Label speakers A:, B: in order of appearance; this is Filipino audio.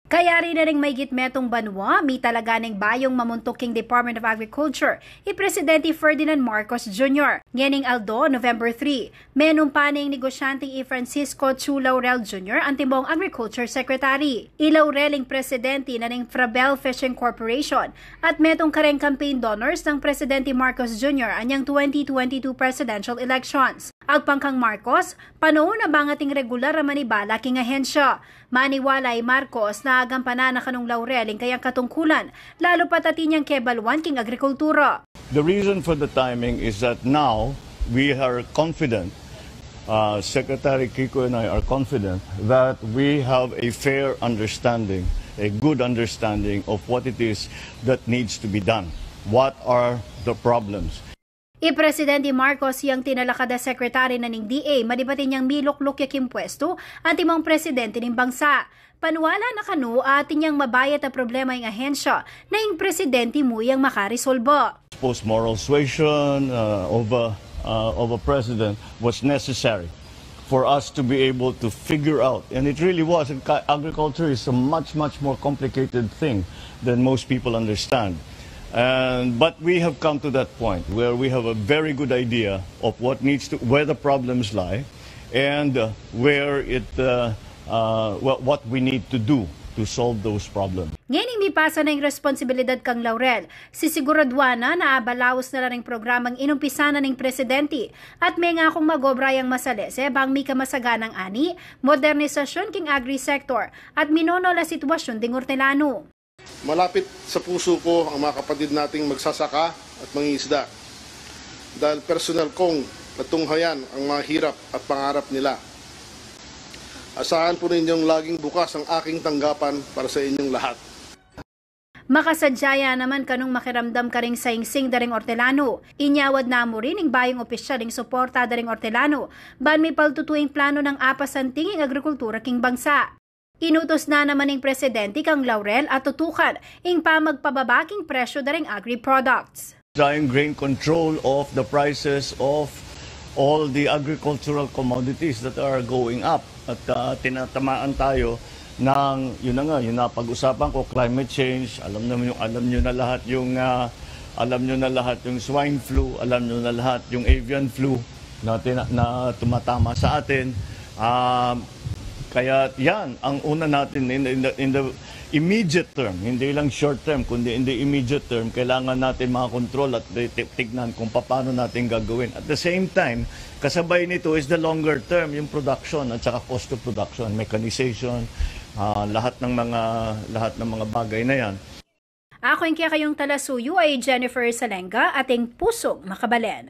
A: Kaya rin na ring may gitmetong banwa, may talaga ng bayong mamuntuking Department of Agriculture, Presidente Ferdinand Marcos Jr. Ngening Aldo, November 3, menumpaning negosyanteng Francisco Chu Laurel Jr. ang timbong Agriculture Secretary. Ilaureling Presidente na ng Frabel Fishing Corporation at metong kareng campaign donors ng Presidente Marcos Jr. anyang 2022 presidential elections. Agpangkang Marcos, panoon na bangating regular na manibala king ahensya. Maniwalay Marcos na agampanan na kanong laureling kayang katungkulan, lalo patati niyang kebalwan king agrikultura.
B: The reason for the timing is that now we are confident, Secretary Kiko and I are confident that we have a fair understanding, a good understanding of what it is that needs to be done. What are the problems?
A: Presidente Marcos yang tinalakada sekretary na ning DA madibati niyang milukluk yaking pwesto ang timong presidente ng bangsa. Panwala na kanu atin niyang mabayat na problema yung ahensya na yung presidente mo yung makarisolbo.
B: Post-moral suasion of a president was necessary for us to be able to figure out, and it really was. Agriculture is a much more complicated thing than most people understand. But we have come to that point where we have a very good idea of where the problems lie, and what we need to do to solve those problems.
A: Ngayon mipasa na yung responsibilidad kang Laurel. Sisiguradwa na naabalaos na rin programang inumpisa na ng presidente at may nga akong magobrayang masalese bang may kamasaganang ani, modernisasyon king agri-sector at minono la sitwasyon ding Hortelano.
C: Malapit sa puso ko ang mga kapatid nating magsasaka at mangingisda dahil personal kong natunghayan ang mga hirap at pangarap nila. Asahan po ninyong laging bukas ang aking tanggapan para sa inyong lahat.
A: Makasadyaya naman kanong makiramdam ka ring saing-sing daring Hortelano. Inyawad na mo rin ang bayong opisyal ng suporta daring Hortelano ban may paltutuing plano ng apasanting ang agrikultura king bangsa. Inutos na naman ng presidente kang Laurel at tutukan ang pamagpababaking presyo daring agri-products.
B: Trying grain control of the prices of all the agricultural commodities that are going up. At tinatamaan tayo ng, yun na nga, yung napag-usapan ko, climate change, alam nyo na lahat yung swine flu, alam nyo na lahat yung avian flu na tumatama sa atin. Kaya yan, ang una natin in the immediate term, hindi lang short term, kundi in the immediate term, kailangan natin makakontrol at tignan kung paano natin gagawin. At the same time, kasabay nito is the longer term, yung production at saka cost of production, mechanization, lahat ng mga bagay na yan.
A: Ako yung kaya kayong talasuyo ay Jennifer Salenga, ating pusong makabalen.